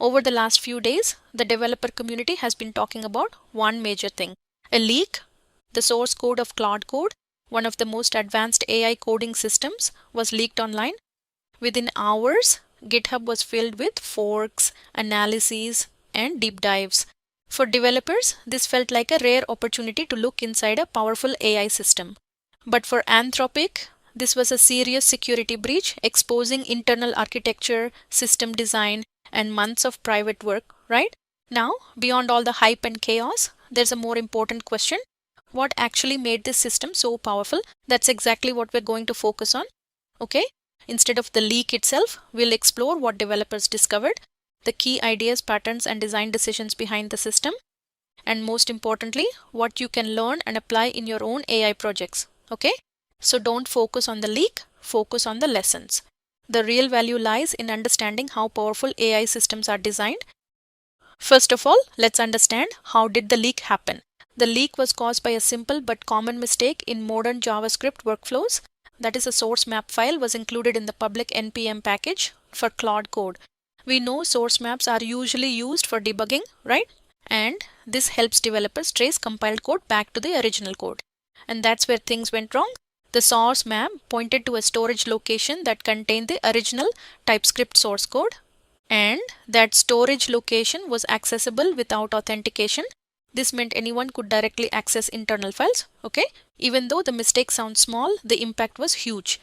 Over the last few days, the developer community has been talking about one major thing: a leak. The source code of Claude Code, one of the most advanced AI coding systems, was leaked online. Within hours, GitHub was filled with forks, analyses, and deep dives. For developers, this felt like a rare opportunity to look inside a powerful AI system. But for Anthropic, this was a serious security breach, exposing internal architecture, system design, and months of private work, right? Now, beyond all the hype and chaos, there's a more important question. What actually made this system so powerful? That's exactly what we're going to focus on. Okay? Instead of the leak itself, we'll explore what developers discovered, the key ideas, patterns, and design decisions behind the system, and most importantly, what you can learn and apply in your own AI projects. Okay? So don't focus on the leak, focus on the lessons. The real value lies in understanding how powerful AI systems are designed. First of all, let's understand how did the leak happen. The leak was caused by a simple but common mistake in modern JavaScript workflows. That is, a source map file was included in the public npm package for Claude Code. We know source maps are usually used for debugging, right? And this helps developers trace compiled code back to the original code. And that's where things went wrong. The source map pointed to a storage location that contained the original TypeScript source code, and that storage location was accessible without authentication. This meant anyone could directly access internal files. Okay? Even though the mistake sounds small, the impact was huge.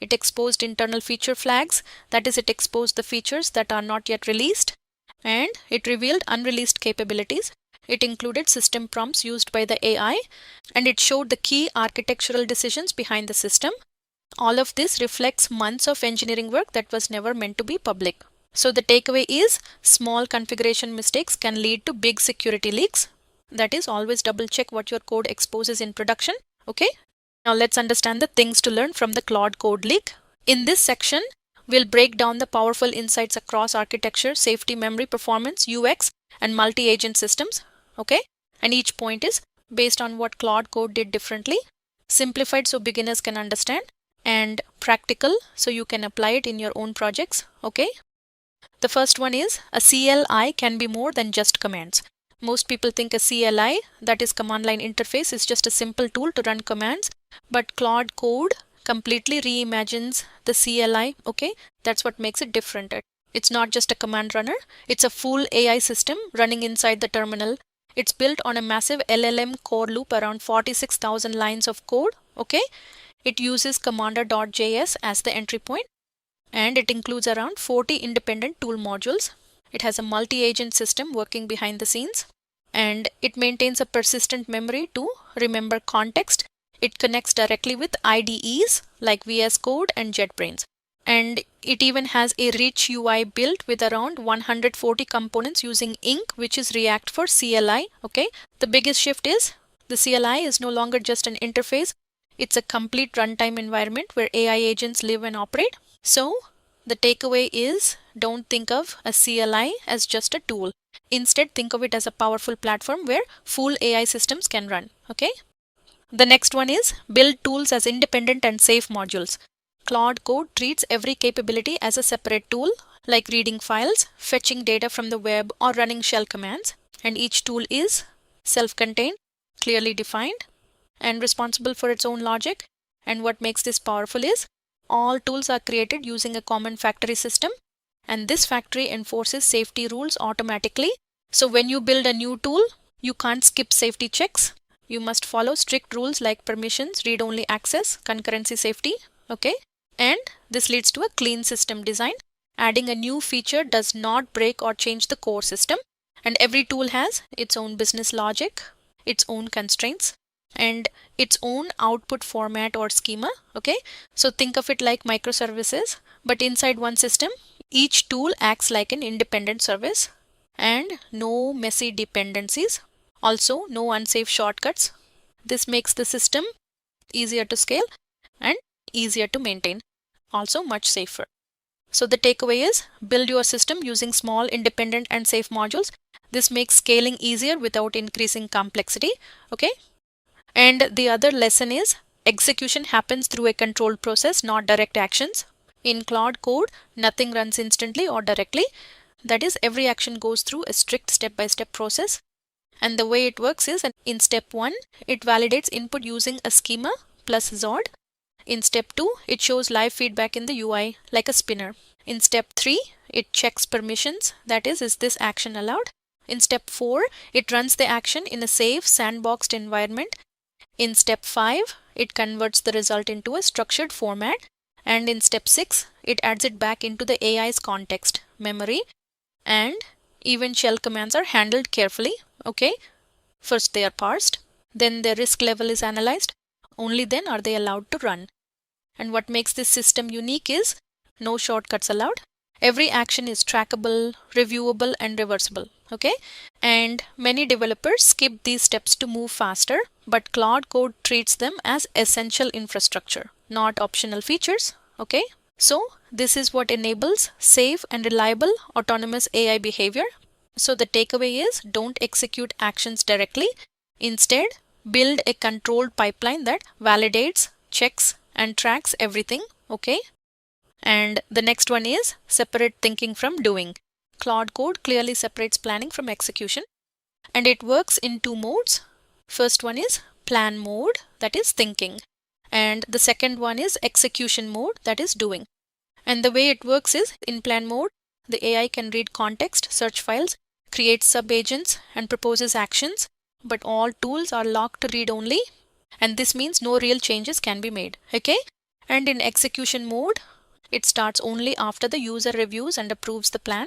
It exposed internal feature flags, that is, it exposed the features that are not yet released, and it revealed unreleased capabilities. It included system prompts used by the AI, and it showed the key architectural decisions behind the system. All of this reflects months of engineering work that was never meant to be public. So the takeaway is small configuration mistakes can lead to big security leaks. That is, always double check what your code exposes in production. Okay? Now let's understand the things to learn from the Claude Code leak. In this section, we'll break down the powerful insights across architecture, safety, memory, performance, UX, and multi-agent systems. Okay? And each point is based on what Claude Code did differently, simplified so beginners can understand, and practical so you can apply it in your own projects. Okay? The first one is a CLI can be more than just commands. Most people think a CLI, that is command line interface, is just a simple tool to run commands, but Claude Code completely reimagines the CLI. Okay? That's what makes it different. It's not just a command runner, it's a full AI system running inside the terminal. It's built on a massive LLM core loop, around 46,000 lines of code. Okay? It uses commander.js as the entry point, and it includes around 40 independent tool modules. It has a multi-agent system working behind the scenes, and it maintains a persistent memory to remember context. It connects directly with IDEs like VS Code and JetBrains. And it even has a rich UI built with around 140 components using Ink, which is React for CLI. Okay? The biggest shift is the CLI is no longer just an interface. It's a complete runtime environment where AI agents live and operate. So the takeaway is, don't think of a CLI as just a tool. Instead, think of it as a powerful platform where full AI systems can run. Okay? The next one is build tools as independent and safe modules. Claude Code treats every capability as a separate tool, like reading files, fetching data from the web, or running shell commands. And each tool is self-contained, clearly defined, and responsible for its own logic. And what makes this powerful is all tools are created using a common factory system, and this factory enforces safety rules automatically. So when you build a new tool, you can't skip safety checks. You must follow strict rules like permissions, read-only access, concurrency safety. Okay? And this leads to a clean system design. Adding a new feature does not break or change the core system. And every tool has its own business logic, its own constraints, and its own output format or schema. Okay? So think of it like microservices, but inside one system, each tool acts like an independent service, and no messy dependencies. Also, no unsafe shortcuts. This makes the system easier to scale and easier to maintain, also much safer. So the takeaway is build your system using small, independent, and safe modules. This makes scaling easier without increasing complexity. Okay? And the other lesson is execution happens through a controlled process, not direct actions. In Claude Code, nothing runs instantly or directly. That is, every action goes through a strict step-by-step process. And the way it works is, in step 1, it validates input using a schema plus Zord. In step 2, it shows live feedback in the UI like a spinner. In step 3, it checks permissions, that is this action allowed? In step 4, it runs the action in a safe sandboxed environment. In step 5, it converts the result into a structured format. And in step 6, it adds it back into the AI's context, memory, and even shell commands are handled carefully. Okay, first they are parsed, then their risk level is analyzed, only then are they allowed to run. And what makes this system unique is no shortcuts allowed. Every action is trackable, reviewable, and reversible. Okay, and many developers skip these steps to move faster, but Claude Code treats them as essential infrastructure, not optional features. Okay, so this is what enables safe and reliable autonomous AI behavior. So the takeaway is, don't execute actions directly. Instead, build a controlled pipeline that validates, checks, and tracks everything. Okay. And the next one is separate thinking from doing. Claude Code clearly separates planning from execution, and it works in 2 modes. First one is plan mode, that is thinking, and the second one is execution mode, that is doing. And the way it works is, in plan mode, the AI can read context, search files, create sub-agents, and proposes actions, but all tools are locked to read only, and this means no real changes can be made. Okay, and in execution mode, it starts only after the user reviews and approves the plan.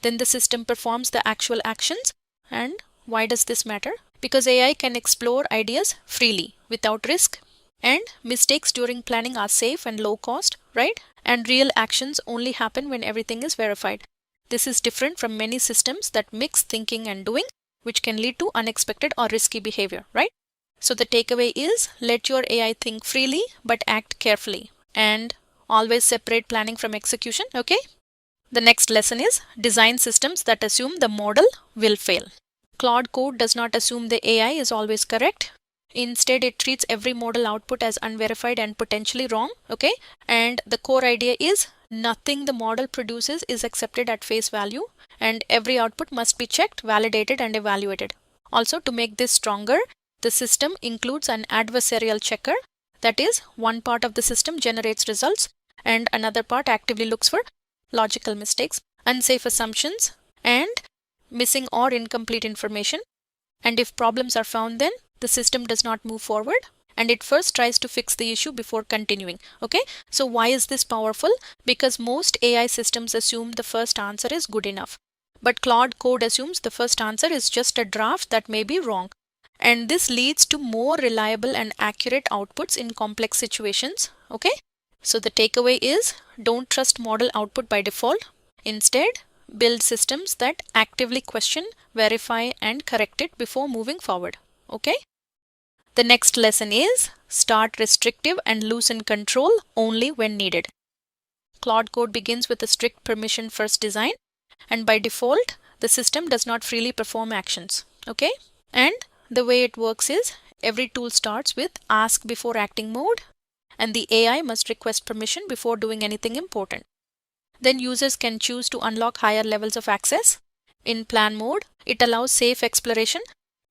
Then the system performs the actual actions. And why does this matter? Because AI can explore ideas freely without risk, and mistakes during planning are safe and low cost, right? And real actions only happen when everything is verified. This is different from many systems that mix thinking and doing, which can lead to unexpected or risky behavior, right? So the takeaway is, let your AI think freely but act carefully, and always separate planning from execution. Okay. The next lesson is design systems that assume the model will fail. Claude Code does not assume the AI is always correct. Instead, it treats every model output as unverified and potentially wrong. Okay. And the core idea is, nothing the model produces is accepted at face value, and every output must be checked, validated, and evaluated. Also, to make this stronger, the system includes an adversarial checker. That is, one part of the system generates results, and another part actively looks for logical mistakes, unsafe assumptions, and missing or incomplete information. And if problems are found, then the system does not move forward, and it first tries to fix the issue before continuing. Okay, so why is this powerful? Because most AI systems assume the first answer is good enough, but Claude Code assumes the first answer is just a draft that may be wrong. And this leads to more reliable and accurate outputs in complex situations. Okay, so the takeaway is, don't trust model output by default. Instead, build systems that actively question, verify, and correct it before moving forward. Okay. The next lesson is, start restrictive and loosen control only when needed. Claude Code begins with a strict permission first design, and by default, the system does not freely perform actions. Okay. And the way it works is, every tool starts with ask before acting mode, and the AI must request permission before doing anything important. Then users can choose to unlock higher levels of access. In plan mode, it allows safe exploration,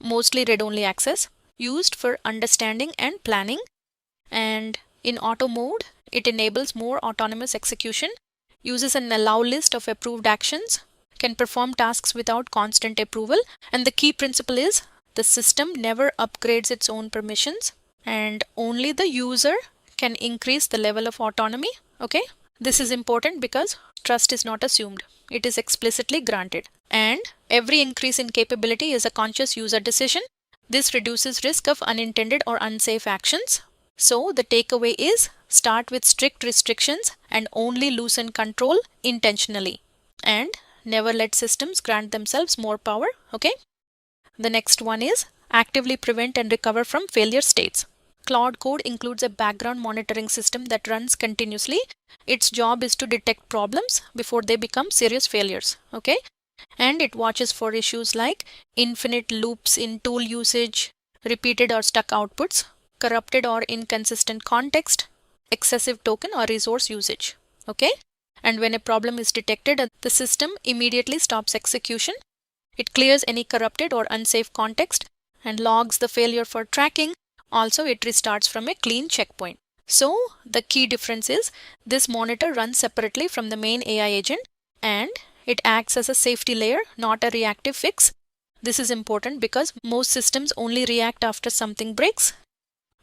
mostly read-only access, used for understanding and planning. And in auto mode, it enables more autonomous execution, uses an allow list of approved actions, can perform tasks without constant approval, and the key principle is, the system never upgrades its own permissions, and only the user can increase the level of autonomy. Okay, this is important because trust is not assumed, it is explicitly granted, and every increase in capability is a conscious user decision. This reduces risk of unintended or unsafe actions. So the takeaway is, start with strict restrictions and only loosen control intentionally, and never let systems grant themselves more power. Okay. The next one is actively prevent and recover from failure states. Claude Code includes a background monitoring system that runs continuously. Its job is to detect problems before they become serious failures. Okay, and it watches for issues like infinite loops in tool usage, repeated or stuck outputs, corrupted or inconsistent context, excessive token or resource usage. Okay, And when a problem is detected, the system immediately stops execution. It clears any corrupted or unsafe context and logs the failure for tracking. Also, it restarts from a clean checkpoint. So, the key difference is this monitor runs separately from the main AI agent and it acts as a safety layer, not a reactive fix. This is important because most systems only react after something breaks,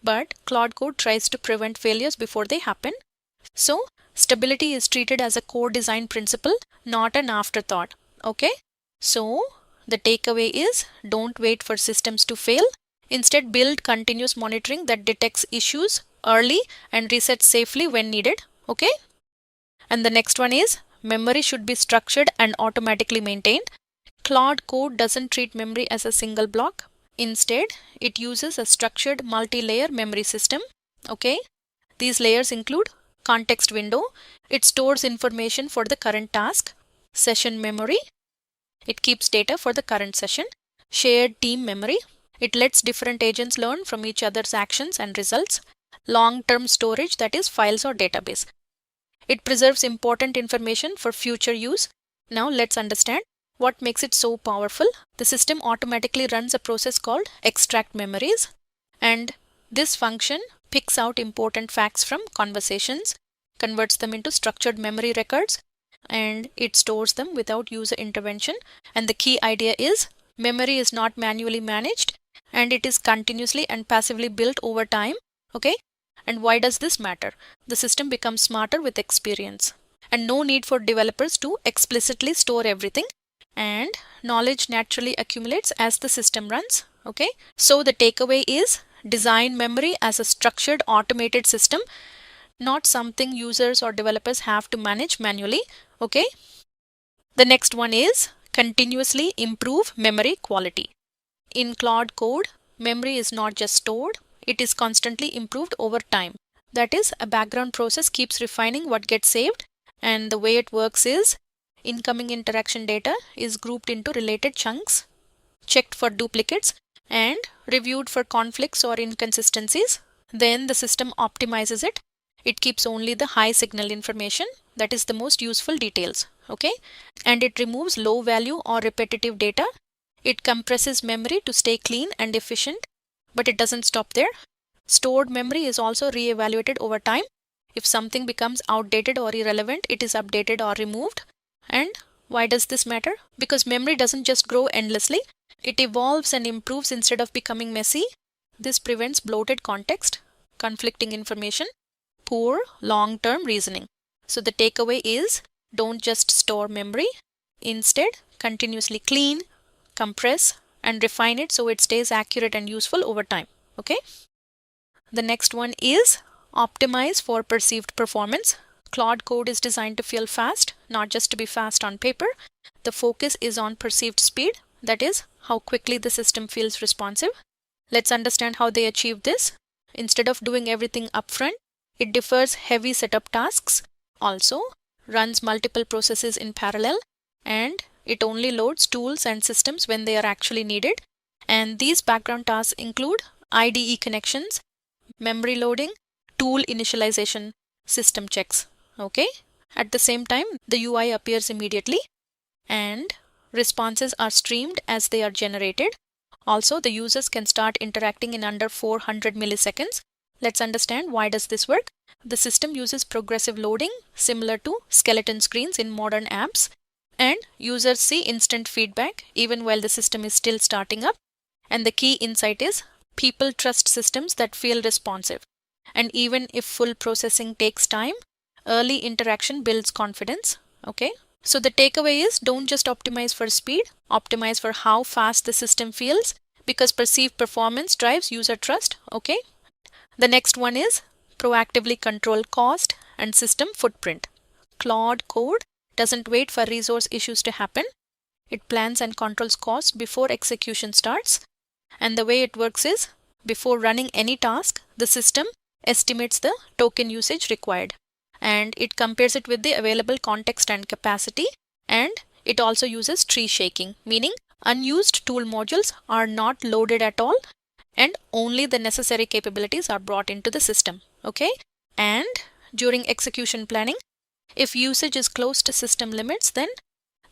but Claude Code tries to prevent failures before they happen. So, stability is treated as a core design principle, not an afterthought. Okay? So, the takeaway is don't wait for systems to fail. Instead, build continuous monitoring that detects issues early and resets safely when needed. Okay? And the next one is memory should be structured and automatically maintained. Claude Code doesn't treat memory as a single block. Instead, it uses a structured multi-layer memory system. Okay? These layers include context window. It stores information for the current task. Session memory. It keeps data for the current session. Shared team memory. It lets different agents learn from each other's actions and results. Long-term storage, that is files or database. It preserves important information for future use. Now let's understand what makes it so powerful. The system automatically runs a process called extract memories, and this function picks out important facts from conversations, converts them into structured memory records, and it stores them without user intervention. And the key idea is memory is not manually managed and it is continuously and passively built over time. Okay? And why does this matter? The system becomes smarter with experience and no need for developers to explicitly store everything, and knowledge naturally accumulates as the system runs. Okay? So the takeaway is design memory as a structured automated system, not something users or developers have to manage manually. Okay? The next one is continuously improve memory quality. In Claude Code, memory is not just stored, it is constantly improved over time. That is, a background process keeps refining what gets saved, and the way it works is incoming interaction data is grouped into related chunks, checked for duplicates, and reviewed for conflicts or inconsistencies. Then the system optimizes it. It keeps only the high signal information, that is the most useful details. Okay? And it removes low value or repetitive data. It compresses memory to stay clean and efficient, but it doesn't stop there. Stored memory is also re-evaluated over time. If something becomes outdated or irrelevant, it is updated or removed. And why does this matter? Because memory doesn't just grow endlessly. It evolves and improves instead of becoming messy. This prevents bloated context, conflicting information, poor long-term reasoning. So the takeaway is don't just store memory. Instead, continuously clean, compress, and refine it so it stays accurate and useful over time. Okay? The next one is optimize for perceived performance. Claude Code is designed to feel fast, not just to be fast on paper. The focus is on perceived speed, that is, how quickly the system feels responsive. Let's understand how they achieve this. Instead of doing everything upfront, it defers heavy setup tasks, also runs multiple processes in parallel, and it only loads tools and systems when they are actually needed. And these background tasks include IDE connections, memory loading, tool initialization, system checks. Okay? At the same time, the UI appears immediately and responses are streamed as they are generated. Also, the users can start interacting in under 400 milliseconds. Let's understand why does this work. The system uses progressive loading similar to skeleton screens in modern apps, and users see instant feedback even while the system is still starting up. And the key insight is people trust systems that feel responsive. And even if full processing takes time, early interaction builds confidence. Okay? So the takeaway is don't just optimize for speed, optimize for how fast the system feels, because perceived performance drives user trust. Okay? The next one is proactively control cost and system footprint. Claude Code doesn't wait for resource issues to happen. It plans and controls costs before execution starts. And the way it works is before running any task, the system estimates the token usage required, and it compares it with the available context and capacity, and it also uses tree shaking, meaning unused tool modules are not loaded at all and only the necessary capabilities are brought into the system. Okay? And during execution planning, If usage is close to system limits, then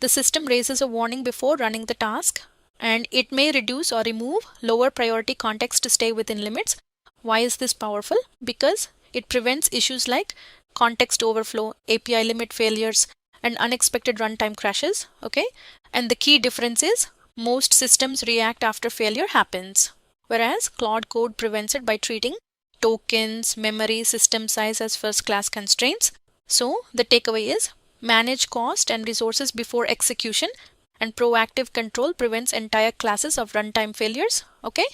the system raises a warning before running the task, and it may reduce or remove lower priority contexts to stay within limits. Why is this powerful? Because it prevents issues like context overflow, API limit failures, and unexpected runtime crashes. Okay, and the key difference is most systems react after failure happens, whereas Claude Code prevents it by treating tokens, memory, system size as first class constraints. So the takeaway is manage cost and resources before execution, and proactive control prevents entire classes of runtime failures. Okay.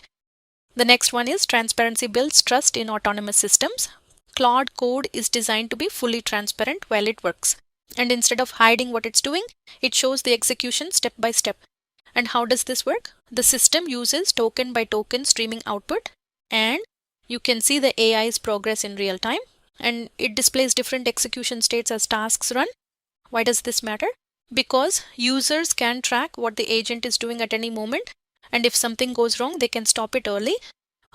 The next one is transparency builds trust in autonomous systems. Claude Code is designed to be fully transparent while it works. And instead of hiding what it's doing, it shows the execution step by step. And how does this work? The system uses token by token streaming output, and you can see the AI's progress in real time, and it displays different execution states as tasks run. Why does this matter? Because users can track what the agent is doing at any moment, and if something goes wrong, they can stop it early.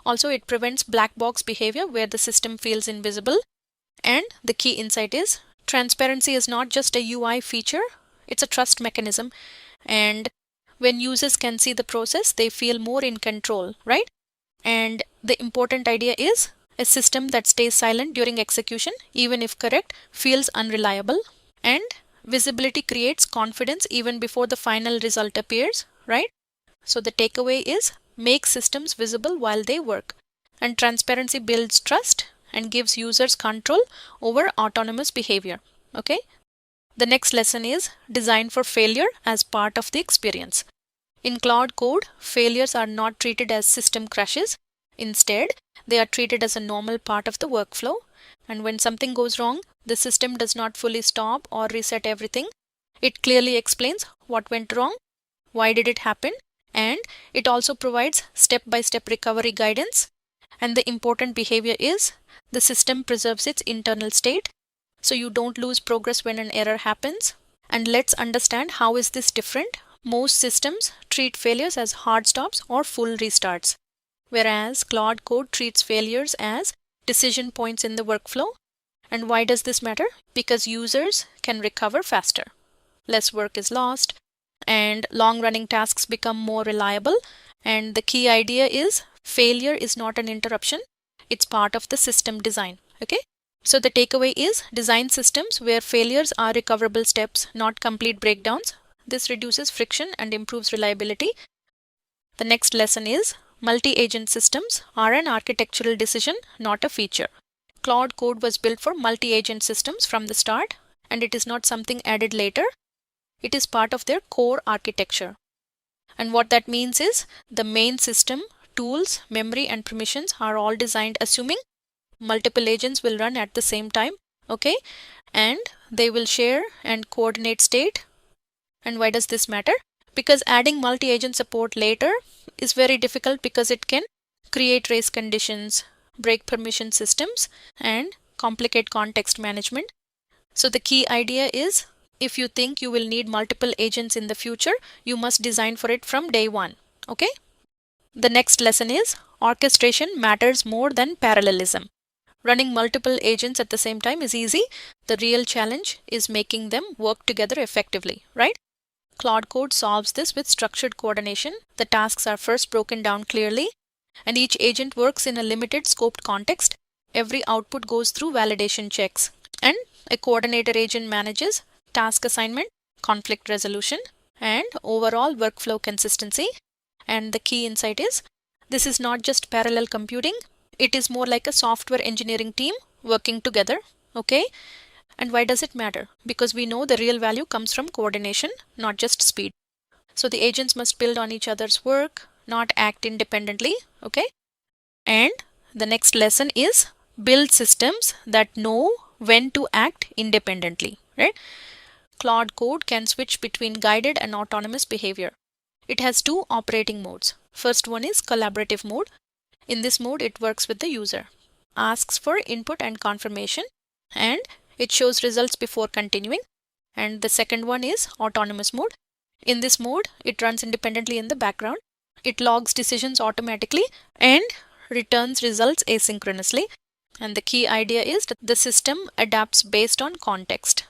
Also, it prevents black box behavior where the system feels invisible. And the key insight is transparency is not just a UI feature, it's a trust mechanism. And when users can see the process, they feel more in control, right? And the important idea is a system that stays silent during execution, even if correct, feels unreliable. And visibility creates confidence even before the final result appears, right? So the takeaway is make systems visible while they work. And transparency builds trust and gives users control over autonomous behavior. Okay. The next lesson is design for failure as part of the experience. In Claude Code, failures are not treated as system crashes. Instead, they are treated as a normal part of the workflow. And when something goes wrong, the system does not fully stop or reset everything. It clearly explains what went wrong, why did it happen, and it also provides step-by-step recovery guidance. And the important behavior is the system preserves its internal state, so you don't lose progress when an error happens. And let's understand how is this different. Most systems treat failures as hard stops or full restarts, whereas Claude Code treats failures as decision points in the workflow. And why does this matter? Because users can recover faster. Less work is lost, and long-running tasks become more reliable. And the key idea is failure is not an interruption, it's part of the system design. Okay, so the takeaway is design systems where failures are recoverable steps, not complete breakdowns. This reduces friction and improves reliability. The next lesson is multi-agent systems are an architectural decision, not a feature. Claude Code was built for multi-agent systems from the start, and it is not something added later. It is part of their core architecture. And what that means is the main system, tools, memory, and permissions are all designed assuming multiple agents will run at the same time. Okay, and they will share and coordinate state. And why does this matter? Because adding multi-agent support later is very difficult because it can create race conditions, break permission systems, and complicate context management. So the key idea is if you think you will need multiple agents in the future, you must design for it from day one. Okay? The next lesson is orchestration matters more than parallelism. Running multiple agents at the same time is easy. The real challenge is making them work together effectively, right? Claude Code solves this with structured coordination. The tasks are first broken down clearly, and each agent works in a limited scoped context. Every output goes through validation checks, and a coordinator agent manages task assignment, conflict resolution, and overall workflow consistency. And the key insight is this is not just parallel computing, it is more like a software engineering team working together. Okay? And why does it matter? Because we know the real value comes from coordination, not just speed. So the agents must build on each other's work, not act independently. Okay? And the next lesson is build systems that know when to act independently, right? Claude Code can switch between guided and autonomous behavior. It has two operating modes. First one is collaborative mode. In this mode, it works with the user, asks for input and confirmation, and it shows results before continuing. And the second one is autonomous mode. In this mode, it runs independently in the background. It logs decisions automatically and returns results asynchronously. And the key idea is that the system adapts based on context.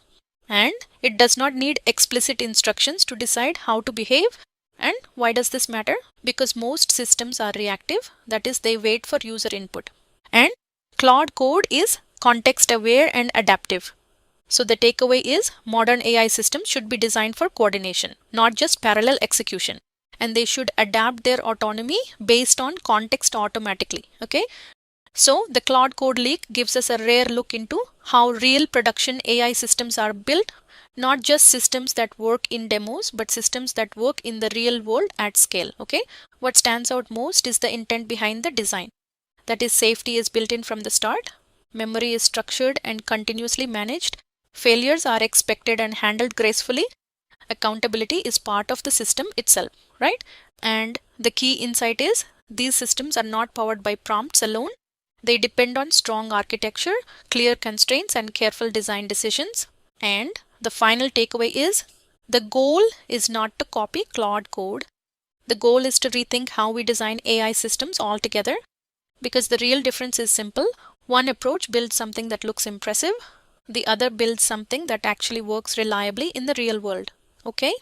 and it does not need explicit instructions to decide how to behave. And why does this matter? Because most systems are reactive, that is, they wait for user input. And Claude Code is context aware and adaptive. So the takeaway is modern AI systems should be designed for coordination, not just parallel execution. And they should adapt their autonomy based on context automatically. Okay. So the Claude Code leak gives us a rare look into how real production AI systems are built, not just systems that work in demos, but systems that work in the real world at scale. Okay. What stands out most is the intent behind the design. That is, safety is built in from the start, memory is structured and continuously managed, failures are expected and handled gracefully, accountability is part of the system itself, right? And the key insight is these systems are not powered by prompts alone. They depend on strong architecture, clear constraints, and careful design decisions. And the final takeaway is the goal is not to copy Claude Code. The goal is to rethink how we design AI systems altogether, because the real difference is simple. One approach builds something that looks impressive, the other builds something that actually works reliably in the real world. Okay?